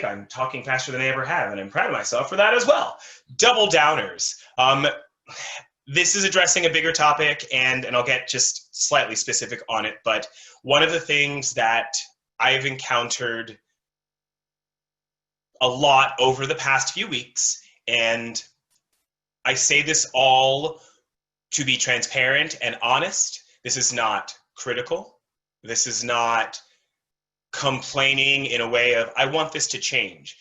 I'm talking faster than I ever have, and I'm proud of myself for that as well. Double downers. This is addressing a bigger topic, and I'll get just slightly specific on it, but one of the things that I've encountered a lot over the past few weeks, and I say this all to be transparent and honest, this is not critical. This is not complaining in a way of, I want this to change.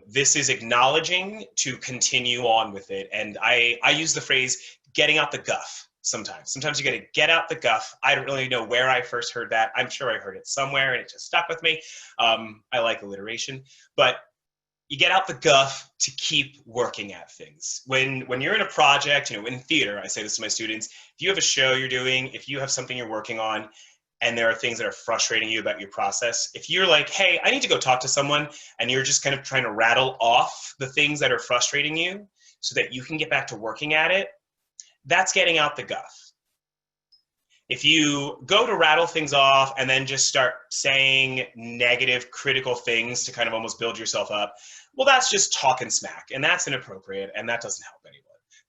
This is acknowledging to continue on with it. And I use the phrase getting out the guff sometimes. Sometimes you got to get out the guff. I don't really know where I first heard that. I'm sure I heard it somewhere and it just stuck with me. I like alliteration, but you get out the guff to keep working at things. When you're in a project, in theater, I say this to my students, if you have a show you're doing, if you have something you're working on, and there are things that are frustrating you about your process, if you're like, hey, I need to go talk to someone, and you're just kind of trying to rattle off the things that are frustrating you so that you can get back to working at it, that's getting out the guff. If you go to rattle things off and then just start saying negative, critical things to kind of almost build yourself up, well, that's just talking smack, and that's inappropriate, and that doesn't help anyone.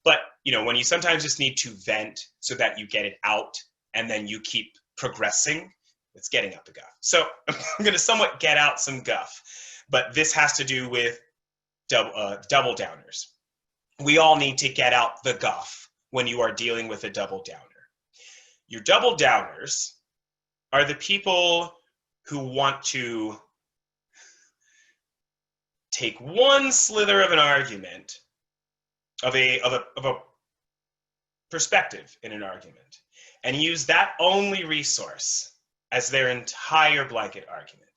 But, when you sometimes just need to vent so that you get it out, and then you keep progressing, it's getting out the guff. So I'm going to somewhat get out some guff, but this has to do with double downers. We all need to get out the guff when you are dealing with a double downer. Your double downers are the people who want to take one slither of an argument, of a perspective in an argument, and use that only resource as their entire blanket argument.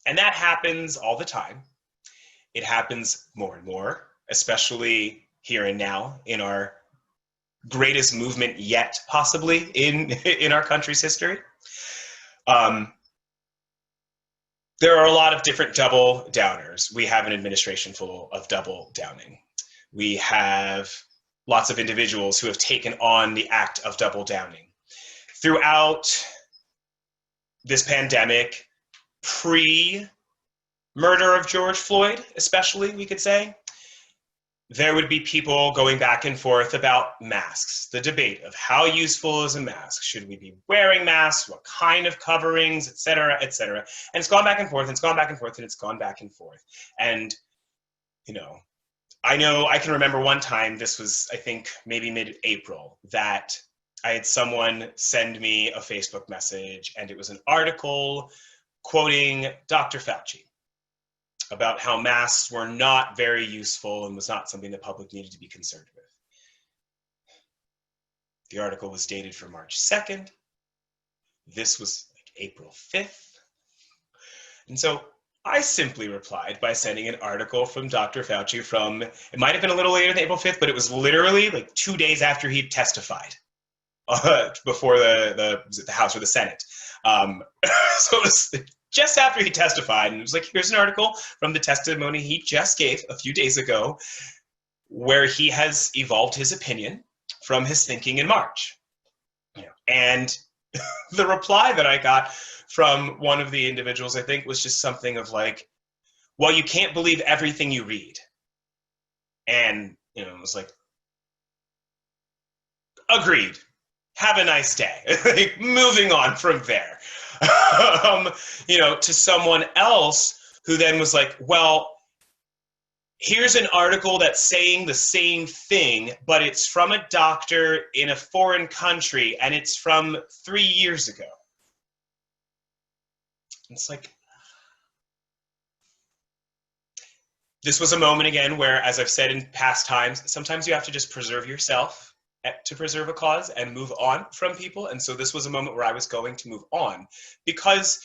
And that happens all the time. It happens more and more, especially here and now in our greatest movement yet, possibly, in our country's history. There are a lot of different double downers. We have an administration full of double downing. We have lots of individuals who have taken on the act of double downing. Throughout this pandemic, pre-murder of George Floyd, especially, we could say, there would be people going back and forth about masks, the debate of how useful is a mask? Should we be wearing masks? What kind of coverings, et cetera, et cetera. And it's gone back and forth, and it's gone back and forth, and it's gone back and forth. And, I know I can remember one time, this was, I think, maybe mid-April, that I had someone send me a Facebook message, and it was an article quoting Dr. Fauci about how masks were not very useful and was not something the public needed to be concerned with. The article was dated for March 2nd. This was like April 5th. And so I simply replied by sending an article from Dr. Fauci from, it might have been a little later than April 5th, but it was literally like 2 days after he testified before the House or the Senate. So it was just after he testified, and it was like, here's an article from the testimony he just gave a few days ago where he has evolved his opinion from his thinking in March. And the reply that I got from one of the individuals, I think, was just something of like, well, you can't believe everything you read. And, it was like, agreed. Have a nice day. Like, moving on from there. To someone else who then was like, well, here's an article that's saying the same thing, but it's from a doctor in a foreign country, and it's from 3 years ago. It's like, this was a moment again where, as I've said in past times, sometimes you have to just preserve yourself to preserve a cause and move on from people. And so this was a moment where I was going to move on, because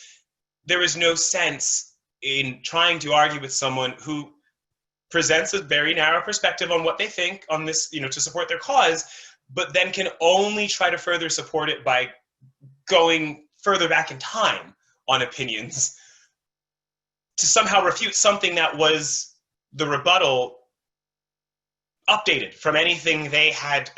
there is no sense in trying to argue with someone who presents a very narrow perspective on what they think on this, to support their cause, but then can only try to further support it by going further back in time on opinions to somehow refute something that was the rebuttal updated from anything they had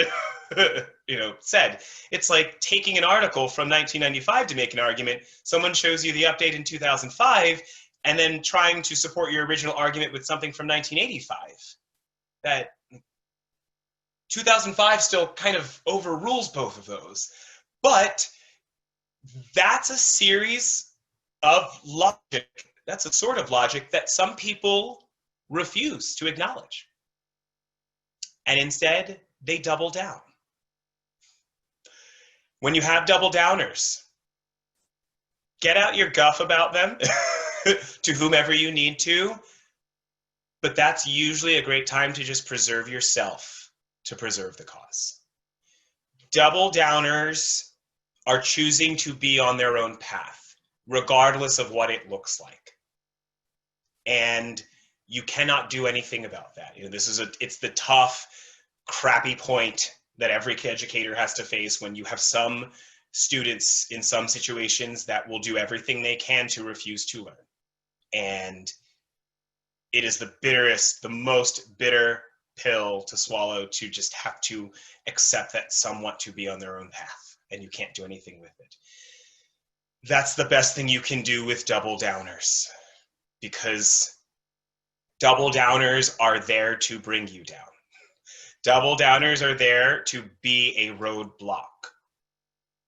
said. It's like taking an article from 1995 to make an argument. Someone shows you the update in 2005, and then trying to support your original argument with something from 1985. That 2005 still kind of overrules both of those. But that's a series of logic. That's a sort of logic that some people refuse to acknowledge. And instead, they double down. When you have double downers, get out your guff about them to whomever you need to, but that's usually a great time to just preserve yourself, to preserve the cause. Double downers are choosing to be on their own path, regardless of what it looks like. And you cannot do anything about that. You know, it's the tough, crappy point that every educator has to face when you have some students in some situations that will do everything they can to refuse to learn. And it is the bitterest, the most bitter pill to swallow, to just have to accept that some want to be on their own path and you can't do anything with it. That's the best thing you can do with double downers, because double downers are there to bring you down. Double downers are there to be a roadblock.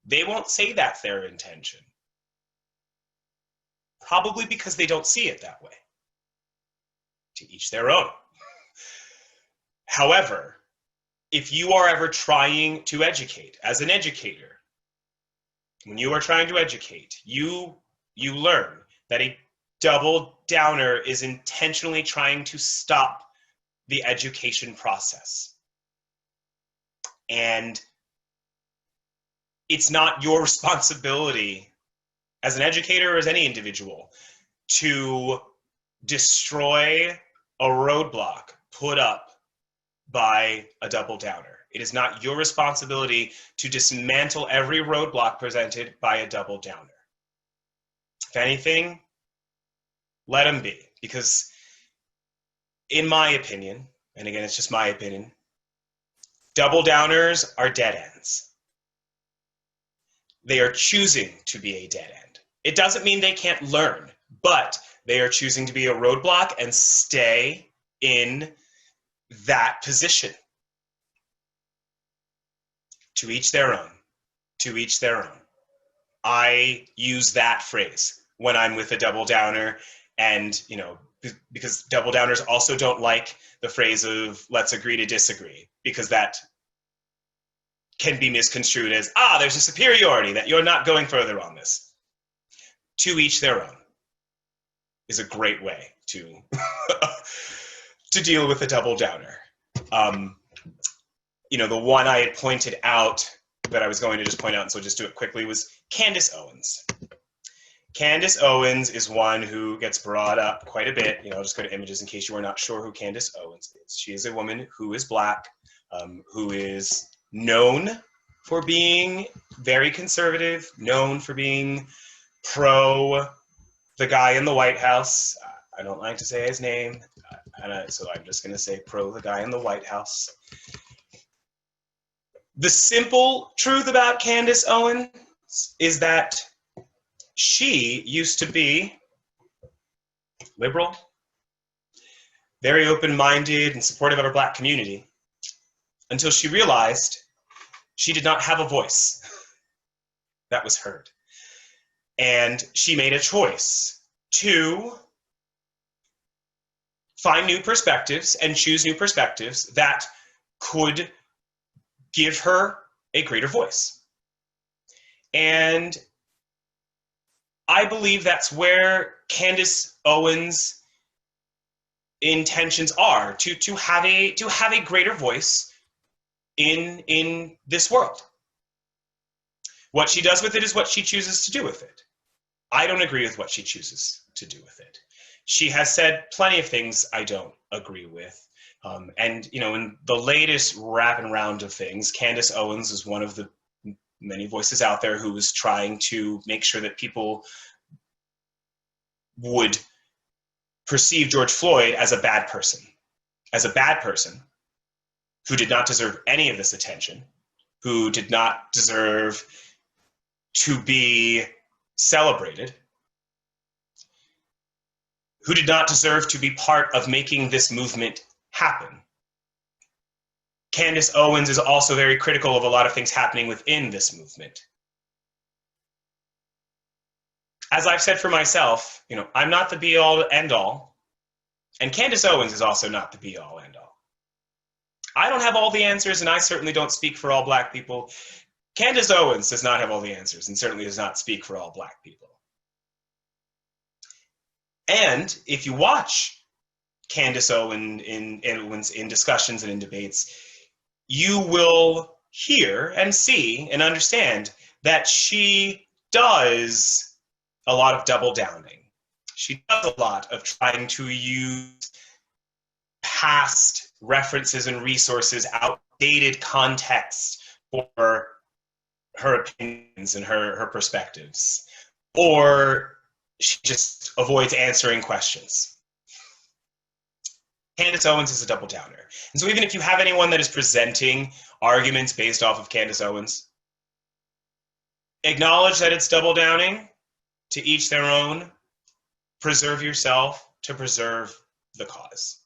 They won't say that's their intention. Probably because they don't see it that way. To each their own. However, if you are ever trying to educate, as an educator, when you are trying to educate, you learn that a double downer is intentionally trying to stop the education process. And it's not your responsibility as an educator or as any individual to destroy a roadblock put up by a double downer. It is not your responsibility to dismantle every roadblock presented by a double downer. If anything, let them be. Because in my opinion, and again, it's just my opinion, double downers are dead ends. They are choosing to be a dead end. It doesn't mean they can't learn, but they are choosing to be a roadblock and stay in that position. To each their own. To each their own. I use that phrase when I'm with a double downer, and, you know, because double downers also don't like the phrase of let's agree to disagree, because that can be misconstrued as, there's a superiority that you're not going further on this. To each their own is a great way to to deal with a double downer. You know, the one I had pointed out that I was going to just point out, and so I'll just do it quickly, was Candace Owens. Candace Owens is one who gets brought up quite a bit. You know, I'll just go to images in case you are not sure who Candace Owens is. She is a woman who is Black, who is known for being very conservative, known for being pro the guy in the White House. I don't like to say his name, so I'm just going to say pro the guy in the White House. The simple truth about Candace Owens is that she used to be liberal, very open-minded and supportive of her Black community, until she realized she did not have a voice that was heard. And she made a choice to find new perspectives and choose new perspectives that could give her a greater voice. And I believe that's where Candace Owens' intentions are, to have a greater voice in this world. What she does with it is what she chooses to do with it. I don't agree with what she chooses to do with it. She has said plenty of things I don't agree with. And, you know, in the latest rapid round of things, Candace Owens is one of the many voices out there who is trying to make sure that people would perceive George Floyd as a bad person who did not deserve any of this attention, who did not deserve to be celebrated. who did not deserve to be part of making this movement happen. Candace Owens is also very critical of a lot of things happening within this movement. As I've said for myself, I'm not the be-all, end-all, and Candace Owens is also not the be-all, end-all. I don't have all the answers, and I certainly don't speak for all Black people. Candace Owens does not have all the answers, and certainly does not speak for all Black people. And if you watch Candace Owens in discussions and in debates, you will hear and see and understand that she does a lot of double downing. She does a lot of trying to use past references and resources, outdated context for her opinions and her perspectives. Or she just avoids answering questions. Candace Owens is a double downer. And so even if you have anyone that is presenting arguments based off of Candace Owens, acknowledge that it's double downing, to each their own, preserve yourself to preserve the cause.